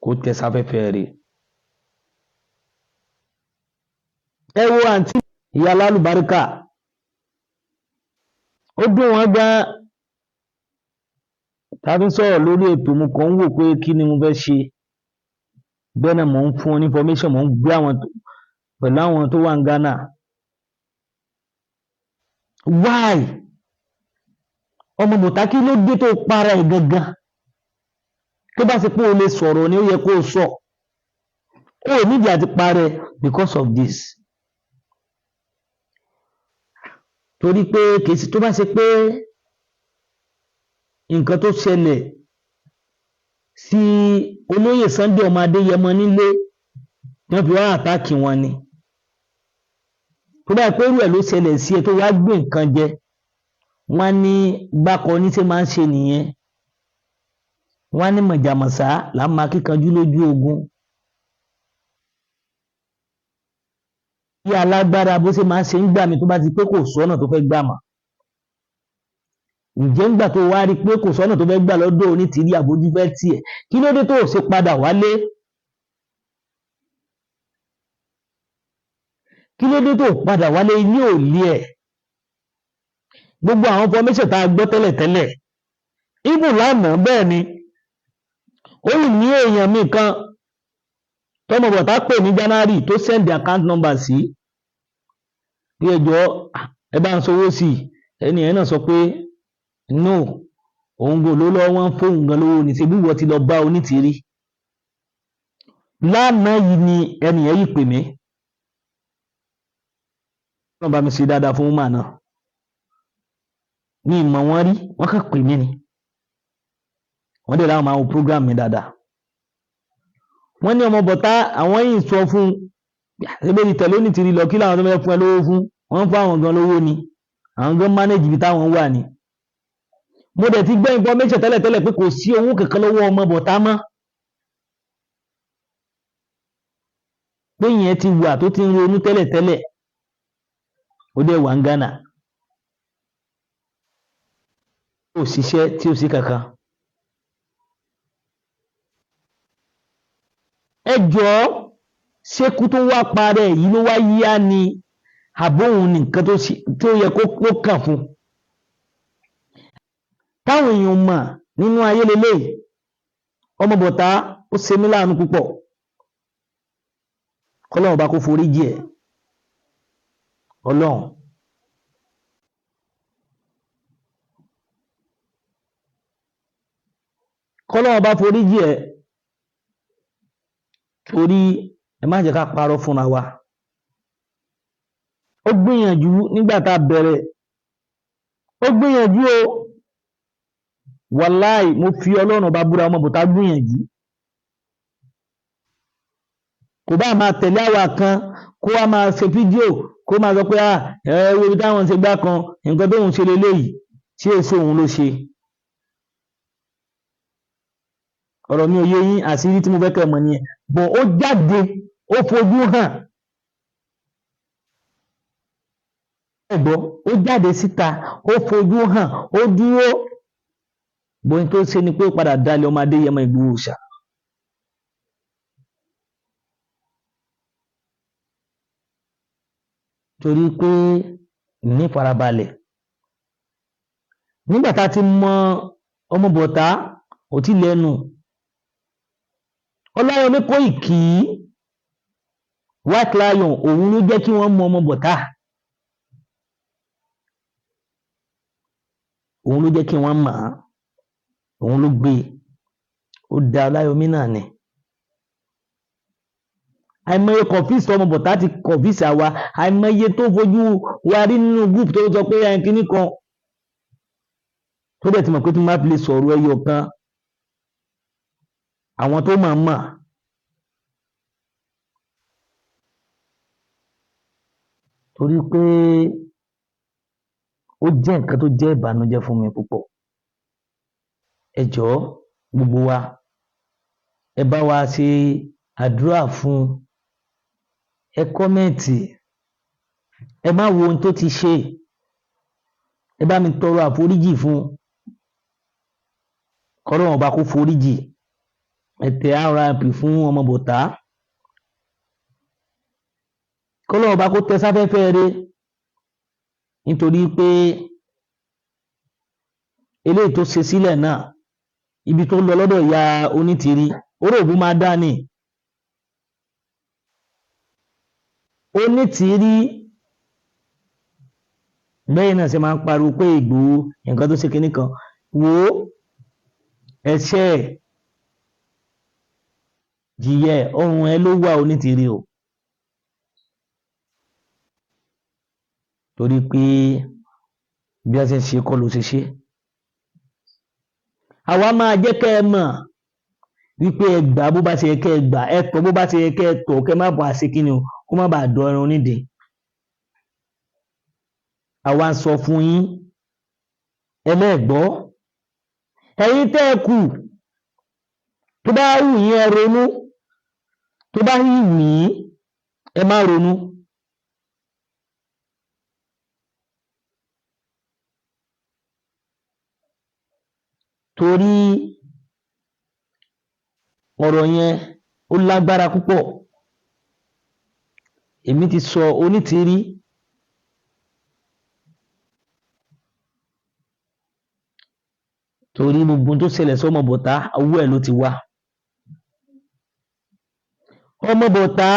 kó tẹ sáfẹ́fẹ́ rẹ̀ ẹ wo àǹtí ìyá alálùbáríkà ó dùn wọ́n gan tàbí sọ̀rọ̀ lórí ètò mo kàn ń wò pé kí ni mo fẹ́ ṣe bẹ́ẹ̀ náà mò ń fún wọn ní information mò ń gbé àwọn pẹ̀lú àwọn tó wà ní Ghana why ọmọ bọ̀tá kí ló dé tó para ẹ̀ gangan tó bá ṣe pé o lè sọ̀rọ̀ ni ó yẹ kó o sọ ó nídìí àti parẹ́ because of this torí pé kèsì tó bá ṣe pé nǹkan tó ṣẹlẹ̀ sí olóyè Sunday ọmọ Adéyẹmọ nílé wọ́n fi wá àtàkì wọn ni tó bá pé irú ẹ̀ ló ṣẹlẹ̀ sí ẹ tó wá gbé nǹkan jẹ wọ́n ní gbákọ ní ṣe máa ń ṣe nìyẹn wọ́n ní mọ̀jàmọ̀sá là ń máa kíkanjú lójú ogun bí alágbára bó ṣe máa ń ṣe ń gbà mí tó bá ti pé kò sọ́nà tó fẹ́ gbà mọ́ ǹjẹ́ ńgbà tó wá rí pé kò sọ́nà tó fẹ́ gbà lọ́dọ̀ onítìrí àbójú fẹ́ tiẹ̀ kí ló dé tó ṣe padà wálé kí ló dé tó padà wálé ní òlé ẹ̀ gbogbo àwọn formation tá a gbọ́ tẹ́lẹ̀tẹ́lẹ̀ ibù lánàá bẹ́ẹ̀ ni ó yìí ní èèyàn mi kan tọmọ bọ̀tá pè ní January tó send account number sí bí ẹjọ́ ẹ bá ń sanwó sí ẹni ẹ̀ náà sọ pé no òun gò ló lọ́wọ́ wọn fóun gan lówó ní ṣe bí wọ́n ti lọ bá onítìrí lánàá yìí ni ẹni ẹ̀ yìí pè mí wọ́n bá mi ṣe dáadáa fún woman náà ní ìmọ̀ wọn rí wọ́n kàn pè mí ni wọ́n dẹ̀ láwọn máa wo program mi dáadáa wọ́n ní ọmọ bọ̀tá àwọn yìí sọ fún ẹgbẹ́ ìtẹ̀lé onítìrí lọ kí làwọn tó fẹ́ fún ẹ lówó fún wọ́n fún àwọn gan lówó ni àwọn gan manage ibi táwọn wà ní mo dẹ̀ ti gbé information tẹ́lẹ̀tẹ́lẹ̀ pé kò sí owó kankan lọ́wọ́ ọmọ bọ̀tá mọ́ pé yẹn ti wà tó ti ń ronú tẹ́lẹ̀tẹ́lẹ̀ ó dẹ̀ wà ń Ghana ó ṣiṣẹ́ tí ó sí kankan ẹ jọ̀ọ́ ṣékú tó wá parẹ́ yìí ló wá yíyá ni àbóhun nìkan tó yẹ kó kàn fún táwọn èèyàn mọ̀ nínú ayé lélẹ́yìí ọmọ bọ̀tá ó ṣe mí láàánú púpọ̀ kọ́lọ́run bá kó forí jì ẹ́ ọlọ́run kọ́lọ́run bá forí jì ẹ́ torí ẹ má jẹ́ ká parọ́ fúnra wa ó gbìyànjú nígbà tá a bẹ̀rẹ̀ ó gbìyànjú o wàláì mo fi ọlọ́run bá búra ọmọ bọ̀tá gbìyànjú kò bá máa tẹ̀lé àwa kan kó wá máa ṣe fídíò kó máa sọ pé wo ibi táwọn ṣe gbá kan nǹkan tóun ṣe leléyìí tí èso òun ló ṣe ọ̀rọ̀ mi ò yé yín àṣírí tí mo fẹ́ kẹ́ mọ̀ nìyẹn bọ̀ ó jáde ó fojú hàn ẹ̀gbọ́ ó jáde síta ó fojú hàn ó dúró bóyin tó ṣe ni pé ó padà dalẹ̀ ọmọ Adéyẹmọ Ìgbòho Òòṣà torí pé ní farabalẹ̀ nígbà tá a ti mọ ọmọ bọ̀tá ò tí lẹ́nu Ọláyọmí Kóìkí White Lion òun ló jẹ́ kí wọ́n mọ ọmọ bọ̀tá òun ló jẹ́ kí wọ́n mọ̀ á òun ló gbé ó da Ọláyọmí náà ni àìmọye kọfíìsì ọmọ bọ̀tá ti kọfíìsì àwa àìmọye tó fojú wa rí nínú gúùpù tó sọ pé ẹn kíní kan tó dẹ̀ ti mọ̀ pé tí wọ́n bá fi lè sọ̀rọ̀ ẹyọ kan àwọn tó mọ̀ torí pé ó jẹ́ nǹkan tó jẹ́ ìbànújẹ́ fún mi púpọ̀. Ẹ jọ̀ọ́ gbogbo wa ẹ bá wa ṣe àdúrà fún, ẹ kọ́mẹ̀ntì, ẹ má wo ohun tó ti ṣe, ẹ bá mi tọrọ àforíjì fún, k'Ọlọ́run ọba kó foríjì, ẹ tẹ RIP fún ọmọ bọ̀tá, k'Ọlọ́run ọba kó tẹ sáfẹ́fẹ́ rẹ̀, nítorí pé eléyìí tó ṣe sílẹ̀ náà ibi tó lọ lọ́dọ̀ ìyá onítìrí oróòbù máa dá ní onítìrí bẹ́ẹ̀ náà ṣe máa ń pariwo pé Ìgbòho nǹkan tó ṣe kinní kan wò ó ẹ̀ṣẹ̀ jìyẹ ọrùn ẹ ló wà onítìrí o, torí pé bí a ṣe ń ṣe kọ́ ló ṣe ṣe. Àwa máa jẹ́ kẹ́ ẹ mọ̀ wípé ẹ gbà bó bá ṣe yẹ kẹ́ ẹ gbà, ẹ tọ̀ bó bá ṣe yẹ kẹ́ ẹ tọ̀, kẹ́ má bàa ṣe kíni o, kó má bàa dọ ẹran onídìí. Àwa ń sọ fún yín ẹlẹ́gbọ́, ẹ̀yin tẹ́ ẹ kù tó bá wù yín ẹ ronú, tó bá wù yín ẹ má ronú. Torí ọ̀rọ̀ yẹn ó lágbára púpọ̀. Èmi ti sọ onítìrí torí gbogbo tó ṣẹlẹ̀ sọ́mọ bọ̀tá owó ẹ̀ ló ti wá. Ọmọ bọ̀tá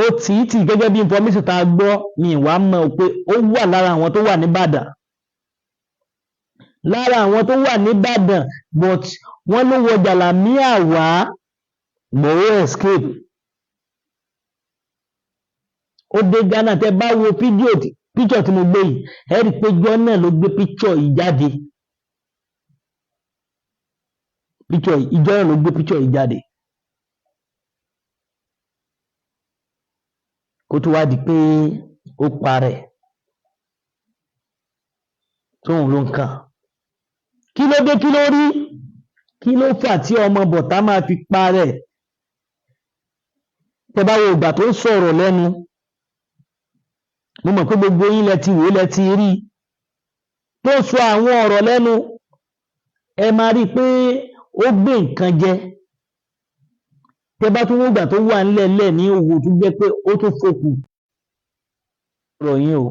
ó tì gẹ́gẹ́ bí information tá a gbọ́, mi ìwà mọ̀ pé ó wà lára àwọn tó wà níbàdàn, lára àwọn tó wà níbàdàn, but wọ́n ló wọ jàlámíà wá gbòó escape. Ó dé Ghana, tẹ́ bá wo píkṣọ̀ tí mo gbé yìí ẹ rí pé jọ́ náà ló gbé píkṣọ̀ yìí jáde, ìjọ náà ló gbé píkṣọ̀ yìí jáde kó tó wá di pé ó parẹ́ tóun ló ń kàn. Kí ló dé, kí ló rí, kí ló fà tí ọmọ bọ̀tá máa fi parẹ́? Tẹ́ bá wo ìgbà tó ń sọ̀rọ̀ lẹ́nu, mo mọ̀ pé gbogbo yín lẹ ti wò lẹ ti rí tó sọ àwọn ọ̀rọ̀ lẹ́nu, ẹ máa rí i pé ó gbé nǹkan jẹ. Tẹ́ bá tún wò ìgbà tó wà ńlẹ̀ńlẹ̀ ní òwò tó jẹ́ pé ó tún fòkù ọ̀rọ̀ yín o.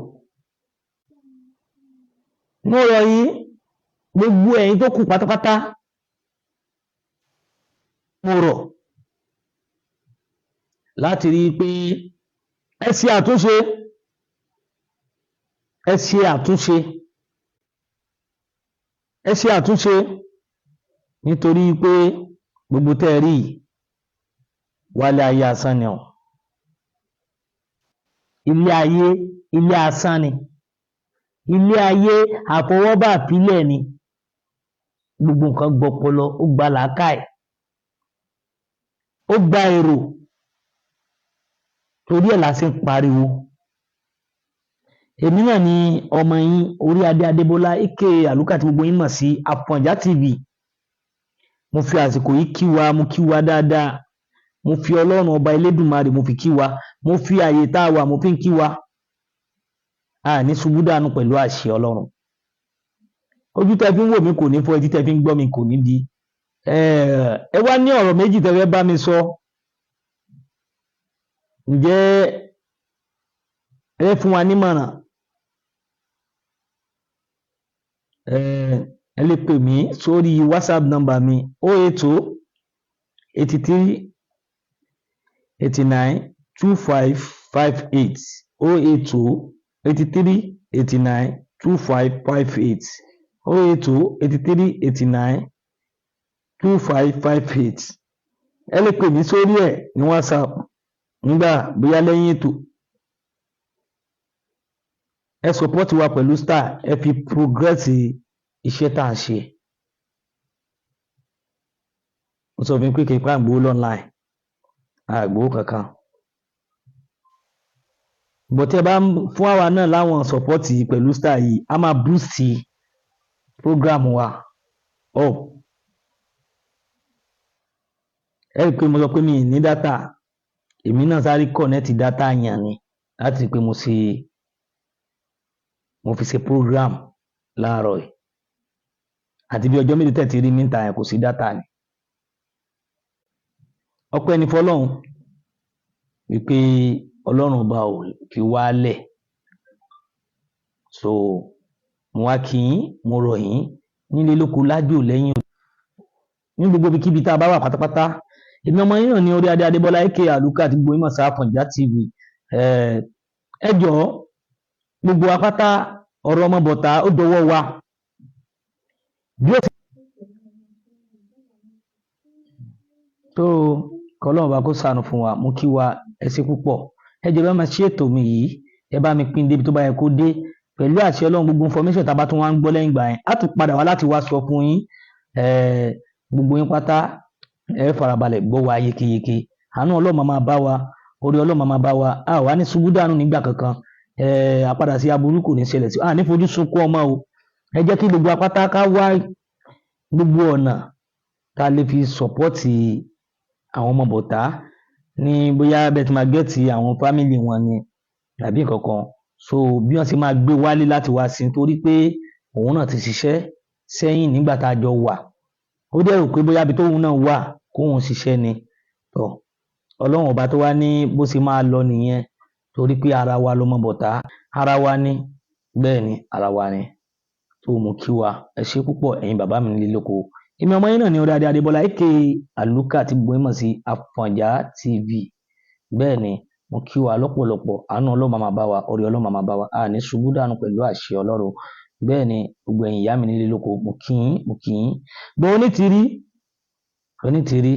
Mo rọ̀ yín gbogbo ẹ̀yin tó kù pátápátá, mo rọ̀ láti rí i pé ẹ ṣe àtúnṣe, ẹ ṣe àtúnṣe, ẹ ṣe àtúnṣe, nítorí pé gbogbo tẹ́ ẹ rí wálé ayé asán ni o. Ilé ayé ilé asán ni, ilé ayé àfọwọ́bà pílẹ̀ ni. Gbogbo nǹkan gbọpọlọ, ó gba làákàyè, ó gba èrò, torí ẹ̀ la ṣe ń pariwo. Èmi náà ni ọmọ yín Oríadé Adébọ́lá aka Àlùkà tí gbogbo yín mọ̀ sí Àfọ̀njá TV. Mo fi àsìkò yìí kí wa, mo kí wa dáadáa, mo fi Ọlọ́run ọba Elédùmarè mo fi kí wa, mo fi àyè tá a wà mo fi ń kí wa. A ní ṣubú dànù pẹ̀lú àṣẹ Ọlọ́run. Ojú tẹ́ fi ń wò mí kò ní fọ́, etí tẹ́ fi ń gbọ́ mi kò ní di. Ẹ wá ní ọ̀rọ̀ méjì tẹ́ fẹ́ bá mi sọ. Ǹjẹ́ ẹ fún wa nímọ̀ràn? Ẹ lè pè mí sórí WhatsApp number mi 080 83 89 2558 080 83 89 2558 080 83 89 2558. Ẹ lè pè mí sórí ẹ̀ ní WhatsApp nígbà bóyá lẹ́yìn ètò. Ẹ support wa pẹ̀lú star, ẹ fi progress iṣẹ́ tá à ń ṣe. mo sọ fún yín pé kì í pa àgbowó online àgbowó kankan bó tẹ́ bá fún àwa náà láwọn support pẹ̀lú star yìí a máa boost program wa up ẹ rí i pé mo sọ pé mi ì ní data èmi náà sáré connect data yàn ni láti rí i pé mo fi ṣe program láàárọ̀ yìí àti bí ọjọ́ méjì tẹ̀tí rí mi ń ta yẹn kò sí data ni ọpẹ́ ni fọ́lọ́run wípé ọlọ́run ọba ò fi wálẹ̀ so mo wá kí yín mo rọ̀ yín nílé lóko lájò lẹ́yìn ní gbogbo ibikíbi tá a bá wà pátápátá èmi ọmọ yín náà ní orí adé Adébọ́lá aka Àlùkà àti gbogbo ìmọ̀ Àfọ̀njá TV ẹ jọ̀ọ́ gbogbo apáta ọ̀rọ̀ ọmọ bọ̀tá ó dọwọ́ wa bí ó ti tó kọlọ́run bá kó ṣàánú fún wa mú kí wa ẹ ṣé púpọ̀ ẹ jẹ́ bá máa ṣe ètò mi yìí ẹ bá mi pín débi tó bá yẹ kó dé pẹ̀lú àṣẹ Ọlọ́run gbogbo information tá a bá tún wá ń gbọ́ lẹ́yìn ìgbà yẹn á tún padà wá láti wá sọ fún yín gbogbo yín pátá ẹ farabalẹ̀ gbọ́ wa yékéyéké àánú Ọlọ́run máa bá wa orí Ọlọ́run máa bá wa a wà ní ṣubú dànù nígbà kankan àpadà sí aburú kò ní ṣẹlẹ̀ sí a ní fojú sunkún ọmọ o ẹ jẹ́ kí gbogbo apáta ká wá gbogbo ọ̀nà tá a lè fi sọ̀pọ́ọ̀tì àwọn ọmọ bọ̀tá ní bóyá bẹ́ẹ̀ tí máa gẹ́ẹ̀tì àwọn fámìlì wọn ni tàbí kankan so bí wọ́n ti máa gbé wálé láti wá sí torí pé òun náà ti ṣiṣẹ́ sẹ́yìn nígbà tá a jọ wà ó dẹ̀ rò pé bóyá ibi tóun náà wà kóun ṣiṣẹ́ ni tọ́ ọlọ́run ọba tó wá ní bó ṣe máa lọ nìyẹn torí pé ara wa lọmọ bọ̀tá ara wa ní bẹ́ẹ̀ ni ara wa ni tó mú kí wa ẹ ṣé púpọ̀ ẹ̀yin bàbá mi nílé lóko èmi ọmọ yín náà ní orí adé Adébọ́lá aka Àlùkà àti gbogbo ìmọ̀ sí Àfọ̀njá TV bẹ́ẹ̀ ni mo kí wa lọ́pọ̀lọpọ̀ àánú Ọlọ́run máa bá wa orí Ọlọ́run máa bá wa a ní ṣubú dànù pẹ̀lú àṣẹ Ọlọ́run bẹ́ẹ̀ ni gbogbo ẹ̀yin ìyá mi nílé lóko mo kí yín bó onítìrí